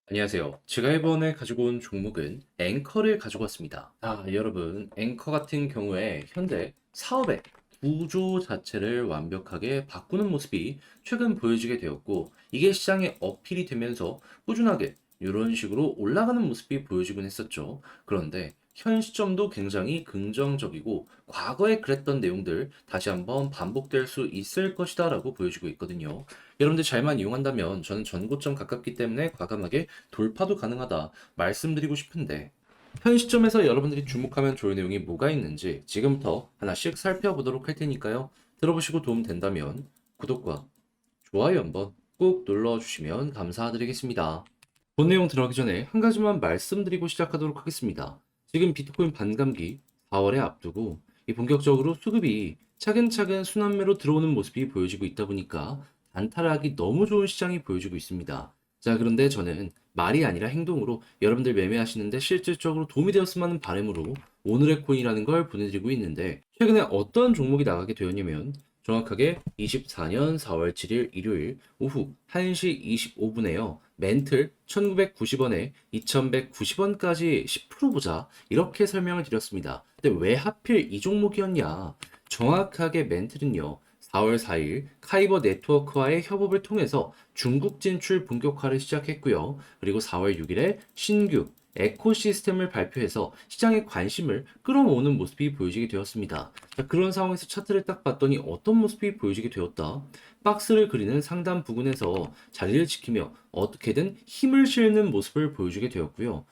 안녕하세요. 제가 이번에 가지고 온 종목은 앵커를 가지고 왔습니다. 여러분, 앵커 같은 경우에 현재 사업의 구조 자체를 완벽하게 바꾸는 모습이 최근 보여지게 되었고, 이게 시장에 어필이 되면서 꾸준하게 이런 식으로 올라가는 모습이 보여지곤 했었죠. 그런데 현 시점도 굉장히 긍정적이고, 과거에 그랬던 내용들 다시 한번 반복될 수 있을 것이다라고 보여지고 있거든요. 여러분들 잘만 이용한다면 저는 전고점 가깝기 때문에 과감하게 돌파도 가능하다 말씀드리고 싶은데, 현 시점에서 여러분들이 주목하면 좋을 내용이 뭐가 있는지 지금부터 하나씩 살펴보도록 할 테니까요. 들어보시고 도움 된다면 구독과 좋아요 한번 꼭 눌러주시면 감사드리겠습니다. 본 내용 들어가기 전에 한 가지만 말씀드리고 시작하도록 하겠습니다. 지금 비트코인 반감기 4월에 앞두고 이 본격적으로 수급이 차근차근 순환매로 들어오는 모습이 보여지고 있다 보니까 단타하기 너무 좋은 시장이 보여지고 있습니다. 자, 그런데 저는 말이 아니라 행동으로 여러분들 매매하시는데 실질적으로 도움이 되었으면 하는 바람으로 오늘의 코인이라는 걸 보내드리고 있는데, 최근에 어떤 종목이 나가게 되었냐면 정확하게 24년 4월 7일 일요일 오후 1시 25분에요. 멘틀 1990원에 2190원까지 10% 보자, 이렇게 설명을 드렸습니다. 근데 왜 하필 이 종목이었냐? 정확하게 멘틀은요, 4월 4일 카이버 네트워크와의 협업을 통해서 중국 진출 본격화를 시작했고요. 그리고 4월 6일에 신규 에코시스템을 발표해서 시장의 관심을 끌어모으는 모습이 보여지게 되었습니다. 자, 그런 상황에서 차트를 딱 봤더니 어떤 모습이 보여지게 되었다? 박스를 그리는 상단 부근에서 자리를 지키며 어떻게든 힘을 실는 모습을 보여주게 되었고요.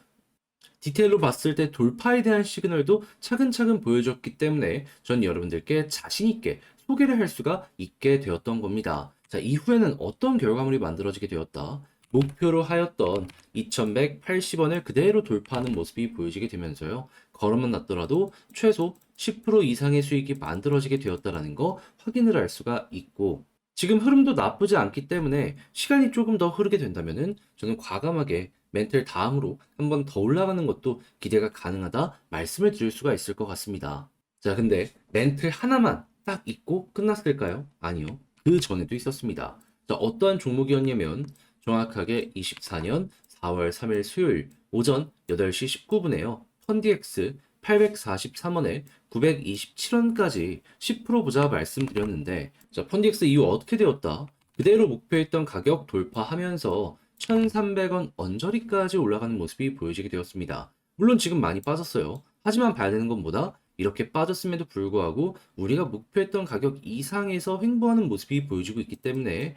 디테일로 봤을 때 돌파에 대한 시그널도 차근차근 보여줬기 때문에 전 여러분들께 자신있게 소개를 할 수가 있게 되었던 겁니다. 자, 이후에는 어떤 결과물이 만들어지게 되었다? 목표로 하였던 2180원을 그대로 돌파하는 모습이 보여지게 되면서요. 걸음만 났더라도 최소 10% 이상의 수익이 만들어지게 되었다는 거 확인을 할 수가 있고, 지금 흐름도 나쁘지 않기 때문에 시간이 조금 더 흐르게 된다면은 저는 과감하게 멘틀 다음으로 한 번 더 올라가는 것도 기대가 가능하다 말씀을 드릴 수가 있을 것 같습니다. 자, 근데 멘틀 하나만 딱 있고 끝났을까요? 아니요. 그 전에도 있었습니다. 자, 어떠한 종목이었냐면 정확하게 24년 4월 3일 수요일 오전 8시 19분에요. 펀디엑스 843원에 927원까지 10% 보자 말씀드렸는데, 자, 펀디엑스 이후 어떻게 되었다? 그대로 목표했던 가격 돌파하면서 1,300원 언저리까지 올라가는 모습이 보여지게 되었습니다. 물론 지금 많이 빠졌어요. 하지만 봐야 되는 건 뭐다? 이렇게 빠졌음에도 불구하고 우리가 목표했던 가격 이상에서 횡보하는 모습이 보여지고 있기 때문에,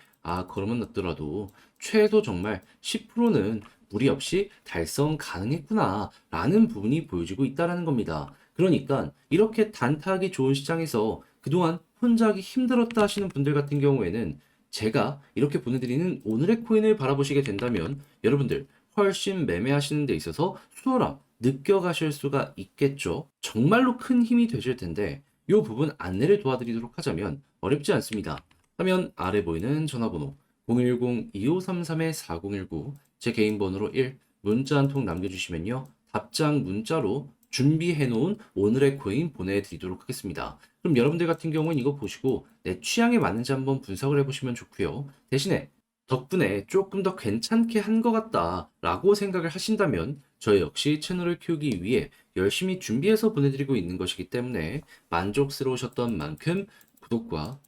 걸음은 났더라도 최소 정말 10%는 무리 없이 달성 가능했구나 라는 부분이 보여지고 있다는 겁니다. 그러니까 이렇게 단타하기 좋은 시장에서 그동안 혼자 하기 힘들었다 하시는 분들 같은 경우에는 제가 이렇게 보내드리는 오늘의 코인을 바라보시게 된다면 여러분들 훨씬 매매하시는 데 있어서 수월함 느껴가실 수가 있겠죠. 정말로 큰 힘이 되실 텐데 이 부분 안내를 도와드리도록 하자면 어렵지 않습니다. 화면 아래 보이는 전화번호 010-2533-4019, 제 개인 번호로 1, 문자 한 통 남겨주시면요, 답장 문자로 준비해놓은 오늘의 코인 보내드리도록 하겠습니다. 그럼 여러분들 같은 경우는 이거 보시고 내 취향에 맞는지 한번 분석을 해보시면 좋고요. 대신에 덕분에 조금 더 괜찮게 한 것 같다 라고 생각을 하신다면 저 역시 채널을 키우기 위해 열심히 준비해서 보내드리고 있는 것이기 때문에 만족스러우셨던 만큼 구독과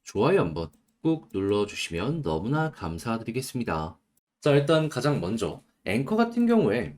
좋아요 한번 꾹 눌러주시면 너무나 감사드리겠습니다. 자, 일단 가장 먼저 앵커 같은 경우에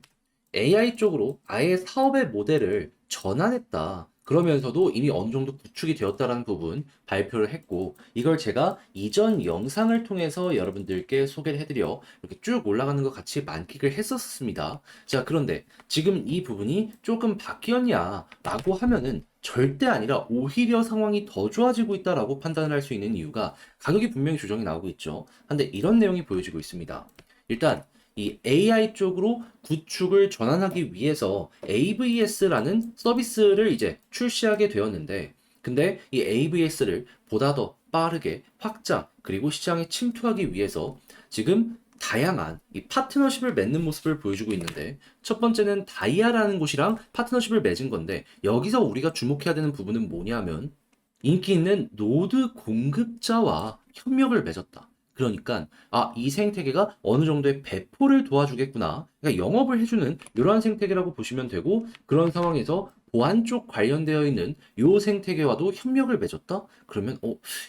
AI 쪽으로 아예 사업의 모델을 전환했다, 그러면서도 이미 어느 정도 구축이 되었다라는 부분 발표를 했고, 이걸 제가 이전 영상을 통해서 여러분들께 소개를 해드려 이렇게 쭉 올라가는 것 같이 만끽을 했었습니다. 자, 그런데 지금 이 부분이 조금 바뀌었냐라고 하면은 절대 아니라 오히려 상황이 더 좋아지고 있다라고 판단을 할 수 있는 이유가 가격이 분명히 조정이 나오고 있죠. 근데 이런 내용이 보여지고 있습니다. 일단 이 AI 쪽으로 구축을 전환하기 위해서 AVS라는 서비스를 이제 출시하게 되었는데, 근데 이 AVS를 보다 더 빠르게 확장 그리고 시장에 침투하기 위해서 지금 다양한 이 파트너십을 맺는 모습을 보여주고 있는데, 첫 번째는 다이아라는 곳이랑 파트너십을 맺은 건데, 여기서 우리가 주목해야 되는 부분은 뭐냐면 인기 있는 노드 공급자와 협력을 맺었다. 그러니까 이 생태계가 어느 정도의 배포를 도와주겠구나. 그러니까 영업을 해주는 이러한 생태계라고 보시면 되고 그런 상황에서 보안 쪽 관련되어 있는 요 생태계와도 협력을 맺었다? 그러면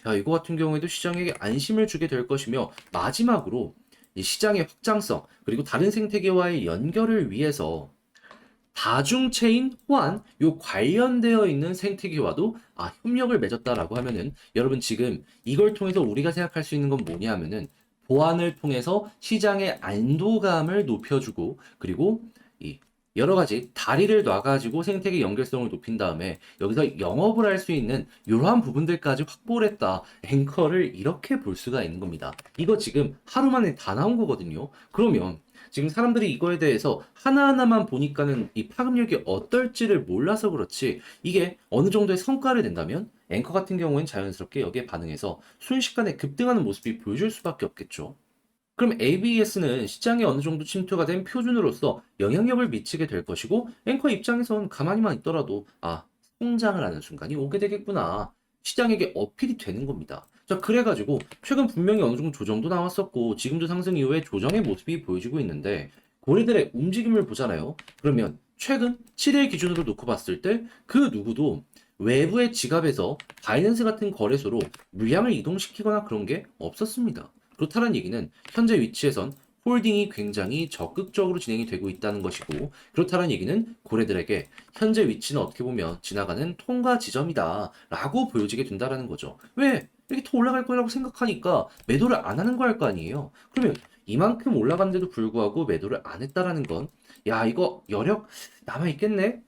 야 이거 같은 경우에도 시장에게 안심을 주게 될 것이며 마지막으로 이 시장의 확장성 그리고 다른 생태계와의 연결을 위해서 다중체인 호환 요 관련되어 있는 생태계와도 협력을 맺었다라고 하면은 여러분 지금 이걸 통해서 우리가 생각할 수 있는 건 뭐냐 하면은 보안을 통해서 시장의 안도감을 높여주고 그리고 이 여러 가지 다리를 놔가지고 생태계 연결성을 높인 다음에 여기서 영업을 할 수 있는 이러한 부분들까지 확보를 했다. 앵커를 이렇게 볼 수가 있는 겁니다. 이거 지금 하루 만에 다 나온 거거든요. 그러면 지금 사람들이 이거에 대해서 하나하나만 보니까는 이 파급력이 어떨지를 몰라서 그렇지 이게 어느 정도의 성과를 낸다면 앵커 같은 경우엔 자연스럽게 여기에 반응해서 순식간에 급등하는 모습이 보여줄 수밖에 없겠죠. 그럼 ABS는 시장에 어느 정도 침투가 된 표준으로서 영향력을 미치게 될 것이고 앵커 입장에선 가만히만 있더라도 성장을 하는 순간이 오게 되겠구나. 시장에게 어필이 되는 겁니다. 자, 그래가지고 최근 분명히 어느 정도 조정도 나왔었고 지금도 상승 이후에 조정의 모습이 보여지고 있는데 고래들의 움직임을 보잖아요. 그러면 최근 7일 기준으로 놓고 봤을 때 그 누구도 외부의 지갑에서 바이낸스 같은 거래소로 물량을 이동시키거나 그런 게 없었습니다. 그렇다는 얘기는 현재 위치에선 홀딩이 굉장히 적극적으로 진행이 되고 있다는 것이고 그렇다는 얘기는 고래들에게 현재 위치는 어떻게 보면 지나가는 통과 지점이다 라고 보여지게 된다는 거죠. 왜? 이렇게 더 올라갈 거라고 생각하니까 매도를 안 하는 거 할 거 아니에요. 그러면 이만큼 올라갔는데도 불구하고 매도를 안 했다라는 건 야 이거 여력 남아있겠네?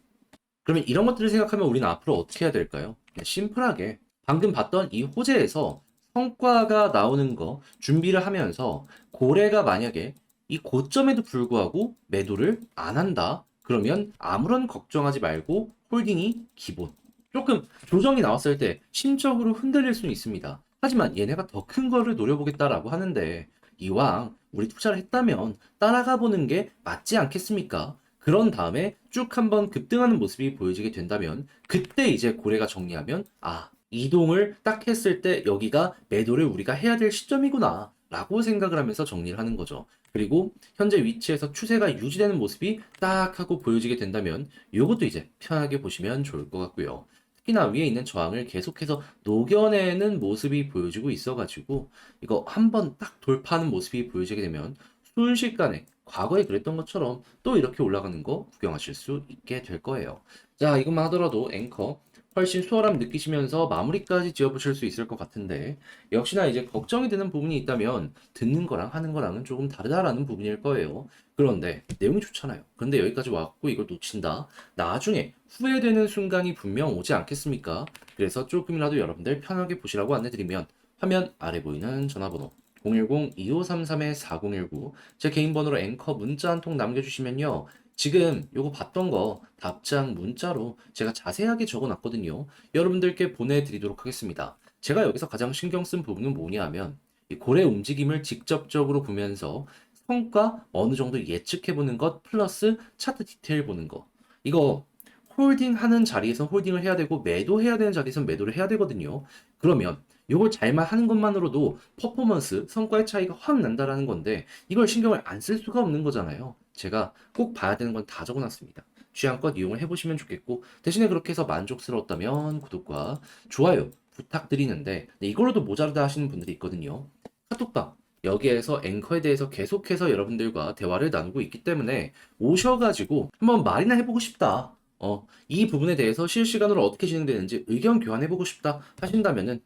그러면 이런 것들을 생각하면 우리는 앞으로 어떻게 해야 될까요? 그냥 심플하게 방금 봤던 이 호재에서 성과가 나오는 거 준비를 하면서 고래가 만약에 이 고점에도 불구하고 매도를 안 한다. 그러면 아무런 걱정하지 말고 홀딩이 기본. 조금 조정이 나왔을 때 심적으로 흔들릴 수는 있습니다. 하지만 얘네가 더 큰 거를 노려보겠다라고 하는데 이왕 우리 투자를 했다면 따라가 보는 게 맞지 않겠습니까? 그런 다음에 쭉 한번 급등하는 모습이 보여지게 된다면 그때 이제 고래가 정리하면 이동을 딱 했을 때 여기가 매도를 우리가 해야 될 시점이구나 라고 생각을 하면서 정리를 하는 거죠. 그리고 현재 위치에서 추세가 유지되는 모습이 딱 하고 보여지게 된다면 이것도 이제 편하게 보시면 좋을 것 같고요. 특히나 위에 있는 저항을 계속해서 녹여내는 모습이 보여지고 있어가지고 이거 한번 딱 돌파하는 모습이 보여지게 되면 순식간에 과거에 그랬던 것처럼 또 이렇게 올라가는 거 구경하실 수 있게 될 거예요. 자, 이것만 하더라도 앵커 훨씬 수월함 느끼시면서 마무리까지 지어보실 수 있을 것 같은데 역시나 이제 걱정이 되는 부분이 있다면 듣는 거랑 하는 거랑은 조금 다르다라는 부분일 거예요. 그런데 내용이 좋잖아요. 그런데 여기까지 왔고 이걸 놓친다. 나중에 후회되는 순간이 분명 오지 않겠습니까? 그래서 조금이라도 여러분들 편하게 보시라고 안내드리면 화면 아래 보이는 전화번호 010-2533-4019 제 개인 번호로 앵커 문자 한 통 남겨주시면요. 지금 요거 봤던 거 답장 문자로 제가 자세하게 적어놨거든요. 여러분들께 보내드리도록 하겠습니다. 제가 여기서 가장 신경 쓴 부분은 뭐냐 하면 이 고래 움직임을 직접적으로 보면서 성과 어느 정도 예측해보는 것 플러스 차트 디테일 보는 거. 이거 홀딩 하는 자리에서 홀딩을 해야 되고 매도해야 되는 자리에서 매도를 해야 되거든요. 그러면 이걸 잘만 하는 것만으로도 퍼포먼스, 성과의 차이가 확 난다라는 건데 이걸 신경을 안 쓸 수가 없는 거잖아요. 제가 꼭 봐야 되는 건 다 적어놨습니다. 취향껏 이용을 해보시면 좋겠고 대신에 그렇게 해서 만족스러웠다면 구독과 좋아요 부탁드리는데 이걸로도 모자르다 하시는 분들이 있거든요. 카톡방 여기에서 앵커에 대해서 계속해서 여러분들과 대화를 나누고 있기 때문에 오셔가지고 한번 말이나 해보고 싶다. 이 부분에 대해서 실시간으로 어떻게 진행되는지 의견 교환해보고 싶다 하신다면은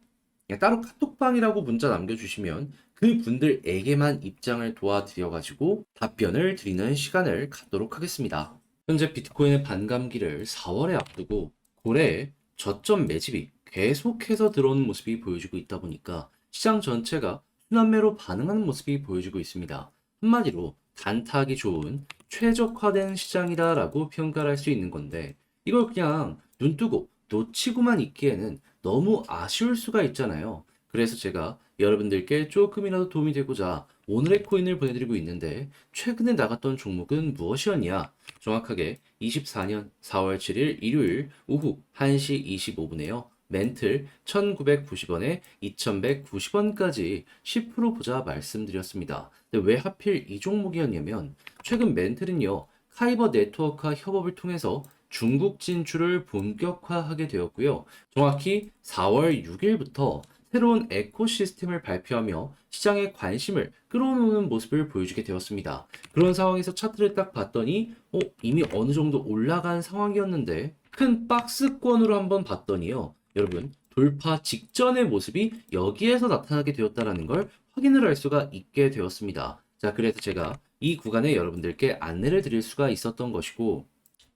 그냥 따로 카톡방이라고 문자 남겨주시면 그 분들에게만 입장을 도와드려가지고 답변을 드리는 시간을 갖도록 하겠습니다. 현재 비트코인의 반감기를 4월에 앞두고 고래의 저점 매집이 계속해서 들어오는 모습이 보여지고 있다 보니까 시장 전체가 순환매로 반응하는 모습이 보여지고 있습니다. 한마디로 단타하기 좋은 최적화된 시장이다라고 평가를 할 수 있는 건데 이걸 그냥 눈뜨고 놓치고만 있기에는 너무 아쉬울 수가 있잖아요. 그래서 제가 여러분들께 조금이라도 도움이 되고자 오늘의 코인을 보내드리고 있는데 최근에 나갔던 종목은 무엇이었냐? 정확하게 24년 4월 7일 일요일 오후 1시 25분에요. 멘틀 1990원에 2190원까지 10% 보자 말씀드렸습니다. 근데 왜 하필 이 종목이었냐면 최근 멘틀은요, 카이버 네트워크와 협업을 통해서 중국 진출을 본격화하게 되었고요. 정확히 4월 6일부터 새로운 에코시스템을 발표하며 시장의 관심을 끌어오는 모습을 보여주게 되었습니다. 그런 상황에서 차트를 딱 봤더니 이미 어느 정도 올라간 상황이었는데 큰 박스권으로 한번 봤더니요. 여러분, 돌파 직전의 모습이 여기에서 나타나게 되었다는 걸 확인을 할 수가 있게 되었습니다. 자, 그래서 제가 이 구간에 여러분들께 안내를 드릴 수가 있었던 것이고,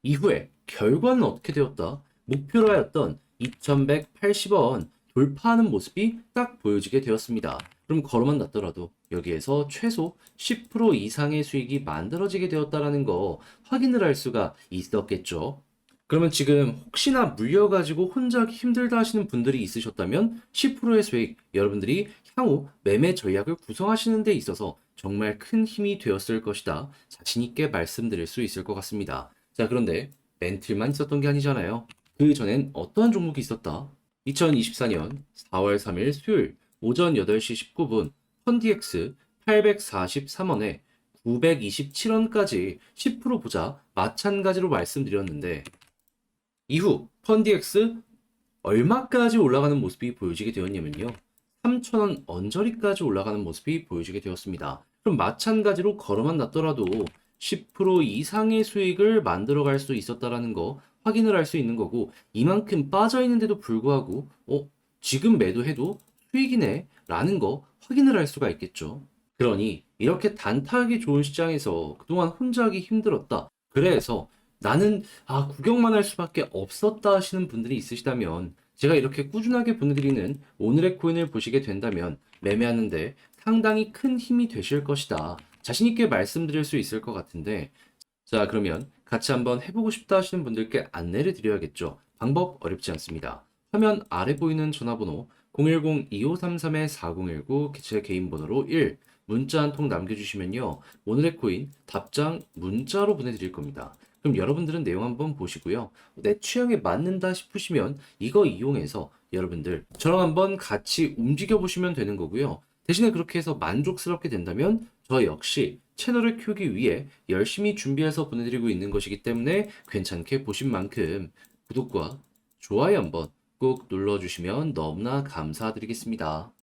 이후에 결과는 어떻게 되었다? 목표로 하였던 2180원 돌파하는 모습이 딱 보여지게 되었습니다. 그럼 걸어만 놨더라도 여기에서 최소 10% 이상의 수익이 만들어지게 되었다라는 거 확인을 할 수가 있었겠죠. 그러면 지금 혹시나 물려가지고 혼자 하기 힘들다 하시는 분들이 있으셨다면 10%의 수익, 여러분들이 향후 매매 전략을 구성하시는 데 있어서 정말 큰 힘이 되었을 것이다. 자신 있게 말씀드릴 수 있을 것 같습니다. 자, 그런데 멘틀만 있었던 게 아니잖아요. 그 전엔 어떠한 종목이 있었다? 2024년 4월 3일 수요일 오전 8시 19분 펀디엑스 843원에 927원까지 10% 보자 마찬가지로 말씀드렸는데 이후 펀디엑스 얼마까지 올라가는 모습이 보여지게 되었냐면요. 3,000원 언저리까지 올라가는 모습이 보여지게 되었습니다. 그럼 마찬가지로 걸어만 놨더라도 10% 이상의 수익을 만들어갈 수 있었다라는 거 확인을 할 수 있는 거고 이만큼 빠져 있는데도 불구하고 지금 매도해도 수익이네 라는 거 확인을 할 수가 있겠죠. 그러니 이렇게 단타하기 좋은 시장에서 그동안 혼자 하기 힘들었다. 그래서 나는 구경만 할 수밖에 없었다 하시는 분들이 있으시다면 제가 이렇게 꾸준하게 보내드리는 오늘의 코인을 보시게 된다면 매매하는데 상당히 큰 힘이 되실 것이다. 자신 있게 말씀드릴 수 있을 것 같은데 자, 그러면 같이 한번 해보고 싶다 하시는 분들께 안내를 드려야겠죠. 방법 어렵지 않습니다. 화면 아래 보이는 전화번호 010-2533-4019 제 개인 번호로 1 문자 한 통 남겨주시면요. 오늘의 코인 답장 문자로 보내드릴 겁니다. 그럼 여러분들은 내용 한번 보시고요. 내 취향에 맞는다 싶으시면 이거 이용해서 여러분들 저랑 한번 같이 움직여 보시면 되는 거고요. 대신에 그렇게 해서 만족스럽게 된다면 저 역시 채널을 키우기 위해 열심히 준비해서 보내드리고 있는 것이기 때문에 괜찮게 보신 만큼 구독과 좋아요 한번 꼭 눌러주시면 너무나 감사드리겠습니다.